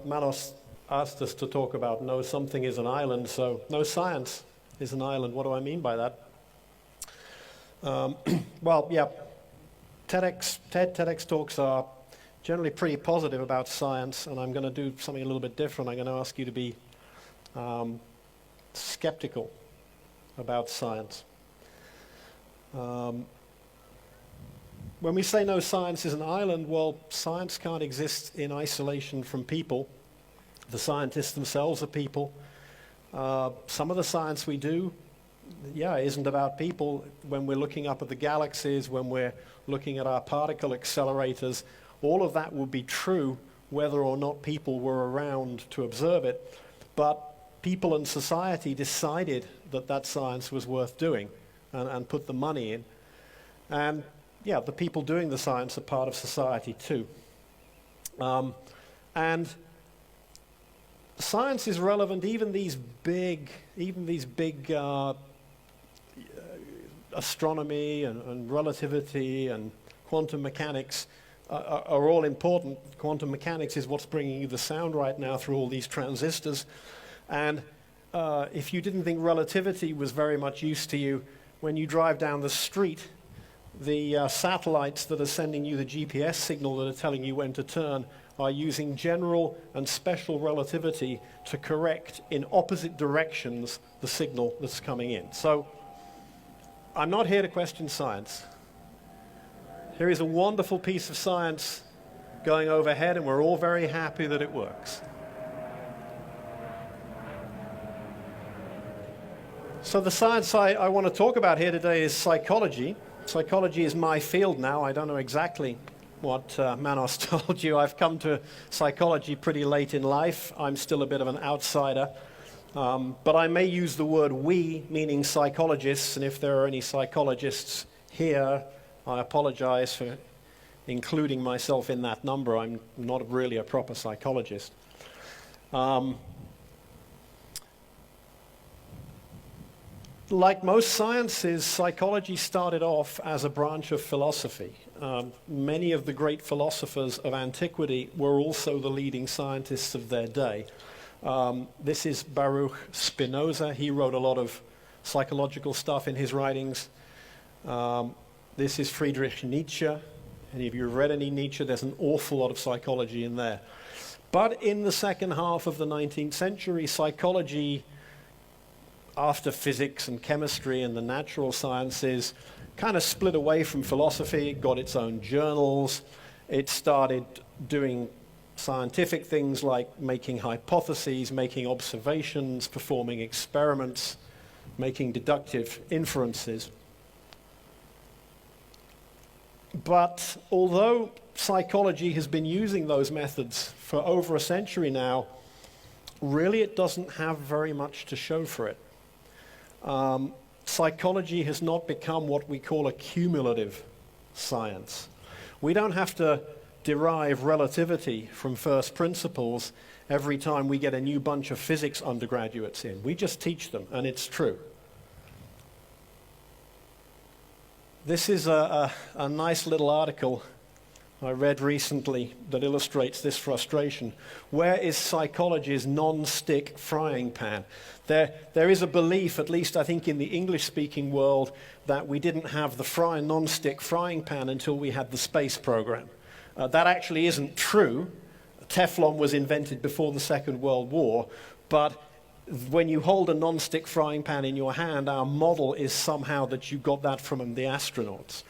Manos asked us to talk about no something is an island, so no science is an island. What do I mean by that? Well, yeah, TEDx talks are generally pretty positive about science, and I'm going to do something a little bit different. I'm going to ask you to be skeptical about science. When we say no science is an island, well, science can't exist in isolation from people. The scientists themselves are people. Some of the science we do, isn't about people. When we're looking up at the galaxies, when we're looking at our particle accelerators, all of that would be true whether or not people were around to observe it. But people and society decided that that science was worth doing and put the money in. And the people doing the science are part of society too. And science is relevant. Even these big astronomy and relativity and quantum mechanics are all important. Quantum mechanics is what's bringing you the sound right now through all these transistors. And if you didn't think relativity was very much use to you, when you drive down the street, the satellites that are sending you the GPS signal that are telling you when to turn are using general and special relativity to correct in opposite directions the signal that's coming in. So I'm not here to question science. Here is a wonderful piece of science going overhead, and we're all very happy that it works. So the science I want to talk about here today is psychology. Psychology is my field now. I don't know exactly what Manos told you. I've come to psychology pretty late in life. I'm still a bit of an outsider. But I may use the word we, meaning psychologists, and if there are any psychologists here, I apologize for including myself in that number. I'm not really a proper psychologist. Like most sciences, psychology started off as a branch of philosophy. Many of the great philosophers of antiquity were also the leading scientists of their day. This is Baruch Spinoza. He wrote a lot of psychological stuff in his writings. This is Friedrich Nietzsche. Any of you have read any Nietzsche? There's an awful lot of psychology in there. But in the second half of the 19th century, psychology, after physics and chemistry and the natural sciences, kind of split away from philosophy. It got its own journals. It started doing scientific things like making hypotheses, making observations, performing experiments, making deductive inferences. But although psychology has been using those methods for over a century now, really it doesn't have very much to show for it. Psychology has not become what we call a cumulative science. We don't have to derive relativity from first principles every time we get a new bunch of physics undergraduates in. We just teach them, and it's true. This is a nice little article I read recently that illustrates this frustration. Where is psychology's non-stick frying pan? There is a belief, at least I think in the English-speaking world, that we didn't have the non-stick frying pan until we had the space program. That actually isn't true. Teflon was invented before the Second World War, but when you hold a non-stick frying pan in your hand, our model is somehow that you got that from the astronauts.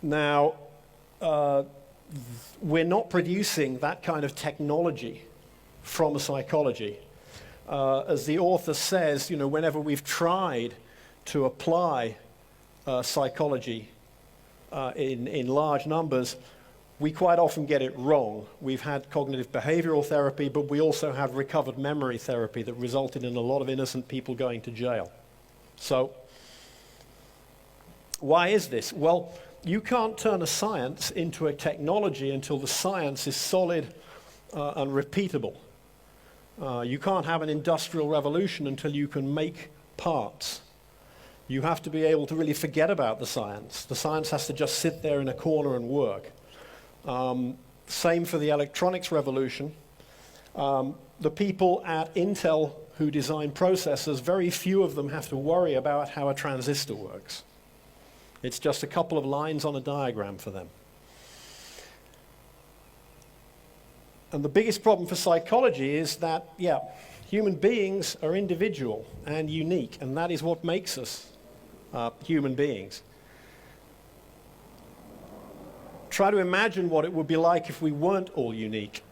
Now, we're not producing that kind of technology from psychology. As the author says, whenever we've tried to apply psychology in large numbers, we quite often get it wrong. We've had cognitive behavioral therapy, but we also have recovered memory therapy that resulted in a lot of innocent people going to jail. So, why is this? Well, you can't turn a science into a technology until the science is solid and repeatable. You can't have an industrial revolution until you can make parts. You have to be able to really forget about the science. The science has to just sit there in a corner and work. Same for the electronics revolution. The people at Intel who design processors, very few of them have to worry about how a transistor works. It's just a couple of lines on a diagram for them. And the biggest problem for psychology is that, yeah, human beings are individual and unique, and that is what makes us human beings. Try to imagine what it would be like if we weren't all unique.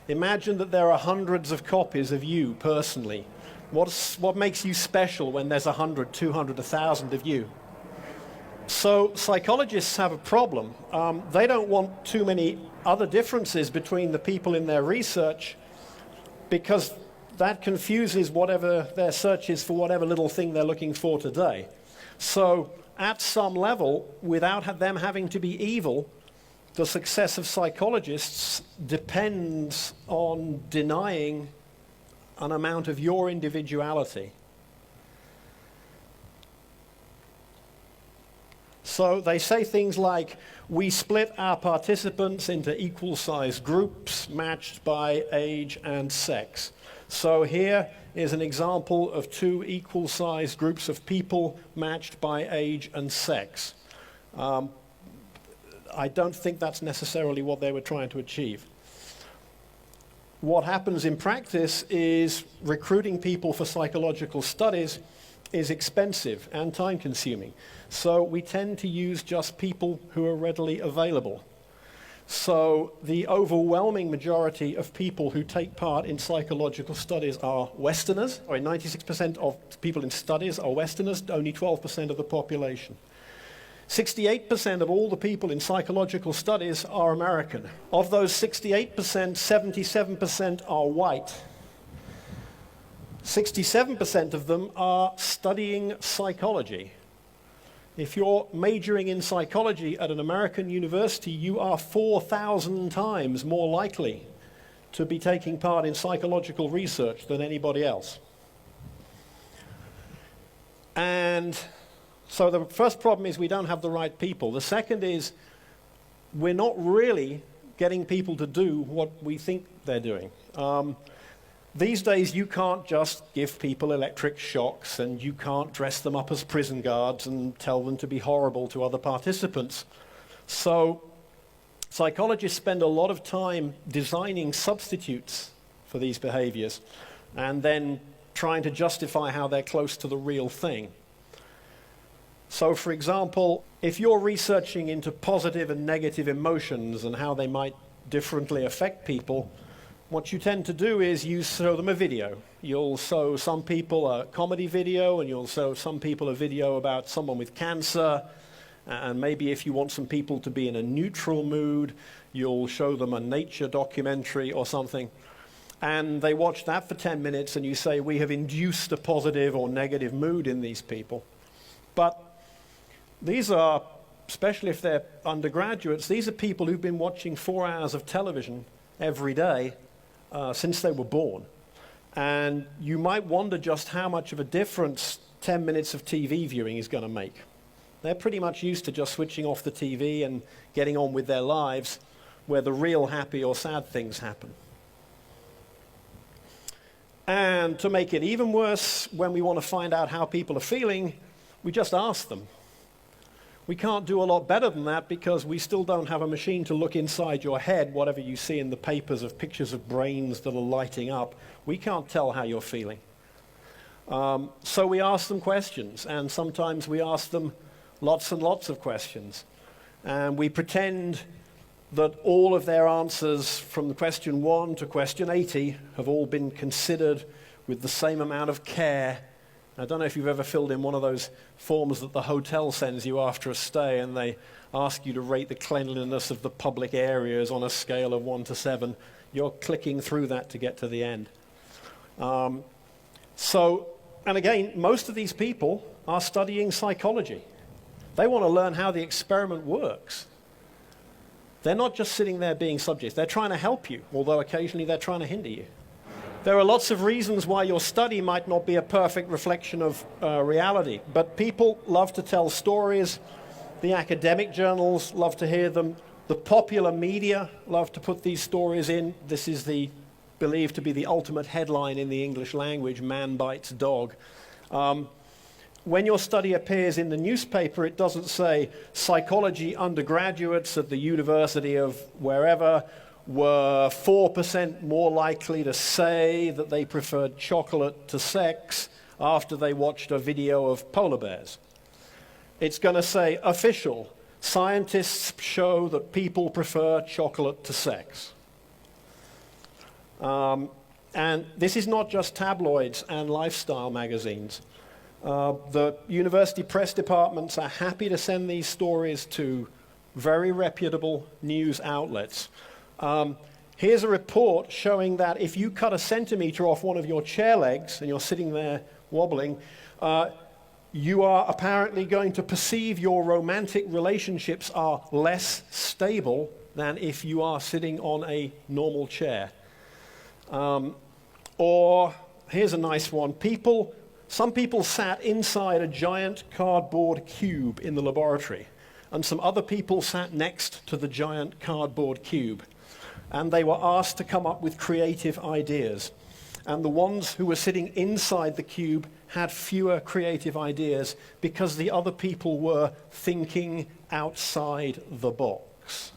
Imagine that there are hundreds of copies of you personally. What makes you special when there's 100, 200, 1,000 of you? So psychologists have a problem. They don't want too many other differences between the people in their research, because that confuses whatever their search is for whatever little thing they're looking for today. So at some level, without them having to be evil, the success of psychologists depends on denying an amount of your individuality. So they say things like, we split our participants into equal-sized groups matched by age and sex. So here is an example of two equal-sized groups of people matched by age and sex. I don't think that's necessarily what they were trying to achieve. What happens in practice is recruiting people for psychological studies is expensive and time-consuming. So we tend to use just people who are readily available. So the overwhelming majority of people who take part in psychological studies are Westerners. 96% of people in studies are Westerners, only 12% of the population. 68% of all the people in psychological studies are American. Of those 68%, 77% are white. 67% of them are studying psychology. If you're majoring in psychology at an American university, you are 4,000 times more likely to be taking part in psychological research than anybody else. And so the first problem is we don't have the right people. The second is we're not really getting people to do what we think they're doing. These days you can't just give people electric shocks, and you can't dress them up as prison guards and tell them to be horrible to other participants. So psychologists spend a lot of time designing substitutes for these behaviors and then trying to justify how they're close to the real thing. So, for example, if you're researching into positive and negative emotions and how they might differently affect people, what you tend to do is you show them a video. You'll show some people a comedy video, and you'll show some people a video about someone with cancer, and maybe if you want some people to be in a neutral mood, you'll show them a nature documentary or something. And they watch that for 10 minutes, and you say, we have induced a positive or negative mood in these people. But these are, especially if they're undergraduates, these are people who've been watching 4 hours of television every day since they were born. And you might wonder just how much of a difference 10 minutes of TV viewing is going to make. They're pretty much used to just switching off the TV and getting on with their lives, where the real happy or sad things happen. And to make it even worse, when we want to find out how people are feeling, we just ask them. We can't do a lot better than that, because we still don't have a machine to look inside your head, whatever you see in the papers of pictures of brains that are lighting up. We can't tell how you're feeling. So we ask them questions, and sometimes we ask them lots and lots of questions. And we pretend that all of their answers from question 1 to question 80 have all been considered with the same amount of care. I don't know if you've ever filled in one of those forms that the hotel sends you after a stay, and they ask you to rate the cleanliness of the public areas on a scale of 1 to 7. You're clicking through that to get to the end. And again, most of these people are studying psychology. They want to learn how the experiment works. They're not just sitting there being subjects. They're trying to help you, although occasionally they're trying to hinder you. There are lots of reasons why your study might not be a perfect reflection of reality, but people love to tell stories. The academic journals love to hear them. The popular media love to put these stories in. This is believed to be the ultimate headline in the English language, man bites dog. When your study appears in the newspaper, it doesn't say psychology undergraduates at the University of wherever were 4% more likely to say that they preferred chocolate to sex after they watched a video of polar bears. It's going to say official, scientists show that people prefer chocolate to sex. And this is not just tabloids and lifestyle magazines. The university press departments are happy to send these stories to very reputable news outlets. Here's a report showing that if you cut a centimeter off one of your chair legs and you're sitting there wobbling, you are apparently going to perceive your romantic relationships are less stable than if you are sitting on a normal chair. Or here's a nice one. Some people sat inside a giant cardboard cube in the laboratory, and some other people sat next to the giant cardboard cube, and they were asked to come up with creative ideas. And the ones who were sitting inside the cube had fewer creative ideas because the other people were thinking outside the box.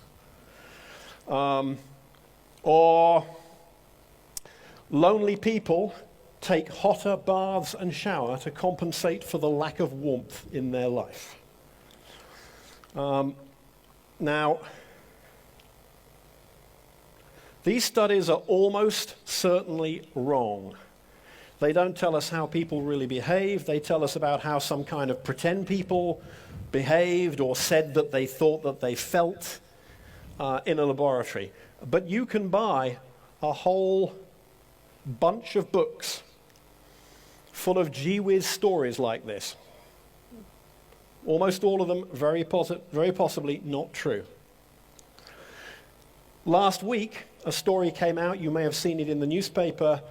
Or lonely people take hotter baths and shower to compensate for the lack of warmth in their life. Now, these studies are almost certainly wrong. They don't tell us how people really behave. They tell us about how some kind of pretend people behaved or said that they thought that they felt in a laboratory. But you can buy a whole bunch of books full of gee whiz stories like this. Almost all of them very possibly not true. Last week, a story came out, you may have seen it in the newspaper,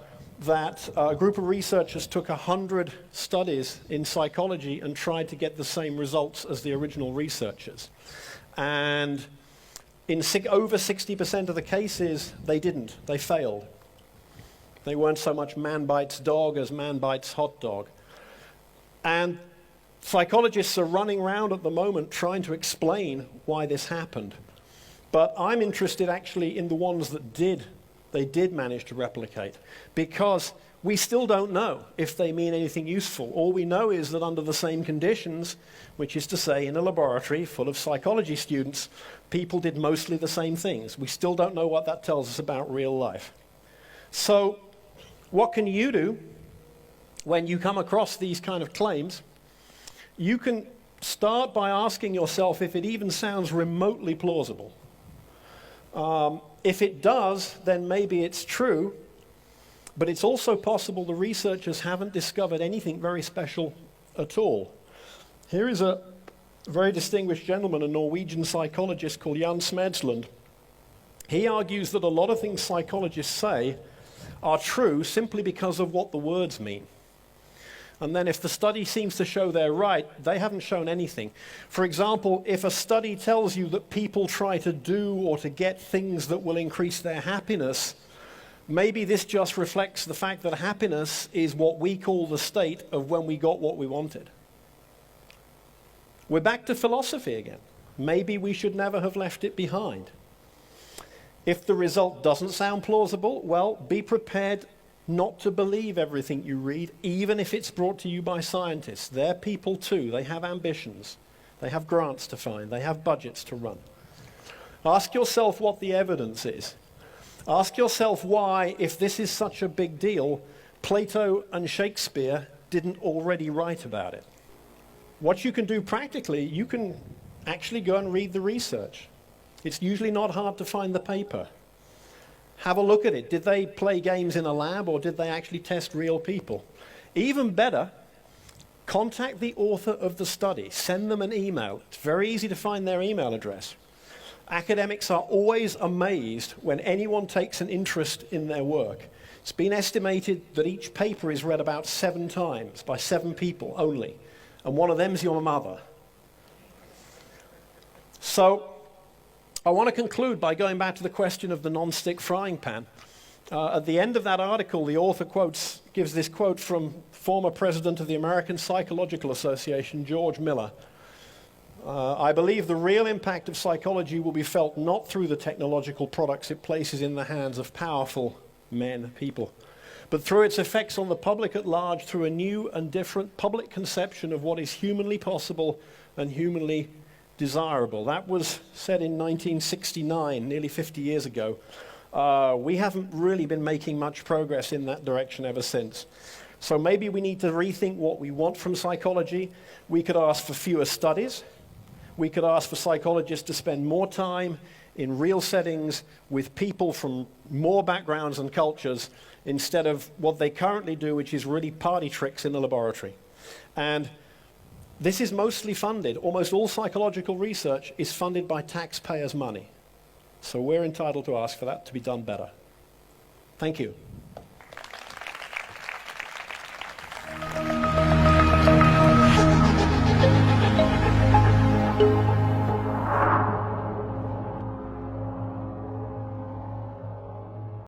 that a group of researchers took 100 studies in psychology and tried to get the same results as the original researchers. And in over 60% of the cases, they didn't. They failed. They weren't so much man bites dog as man bites hot dog. And psychologists are running around at the moment trying to explain why this happened. But I'm interested actually in the ones that they did manage to replicate, because we still don't know if they mean anything useful. All we know is that under the same conditions, which is to say in a laboratory full of psychology students, people did mostly the same things. We still don't know what that tells us about real life. So what can you do when you come across these kind of claims? You can start by asking yourself if it even sounds remotely plausible. If it does, then maybe it's true, but it's also possible the researchers haven't discovered anything very special at all. Here is a very distinguished gentleman, a Norwegian psychologist called Jan Smedsland. He argues that a lot of things psychologists say are true simply because of what the words mean. And then if the study seems to show they're right, they haven't shown anything. For example, if a study tells you that people try to do or to get things that will increase their happiness, maybe this just reflects the fact that happiness is what we call the state of when we got what we wanted. We're back to philosophy again. Maybe we should never have left it behind. If the result doesn't sound plausible, well, be prepared not to believe everything you read, even if it's brought to you by scientists. They're people too. They have ambitions. They have grants to find. They have budgets to run. Ask yourself what the evidence is. Ask yourself why, if this is such a big deal, Plato and Shakespeare didn't already write about it. What you can do practically, you can actually go and read the research. It's usually not hard to find the paper. Have a look at it. Did they play games in a lab, or did they actually test real people? Even better, contact the author of the study. Send them an email. It's very easy to find their email address. Academics are always amazed when anyone takes an interest in their work. It's been estimated that each paper is read about 7 times by 7 people only, and one of them's your mother. So I want to conclude by going back to the question of the non-stick frying pan. At the end of that article, the author gives this quote from former president of the American Psychological Association, George Miller. I believe the real impact of psychology will be felt not through the technological products it places in the hands of powerful men, people, but through its effects on the public at large, through a new and different public conception of what is humanly possible and humanly desirable. That was said in 1969, nearly 50 years ago. We haven't really been making much progress in that direction ever since. So maybe we need to rethink what we want from psychology. We could ask for fewer studies. We could ask for psychologists to spend more time in real settings with people from more backgrounds and cultures instead of what they currently do, which is really party tricks in the laboratory. And this is mostly funded. Almost all psychological research is funded by taxpayers' money. So we're entitled to ask for that to be done better. Thank you.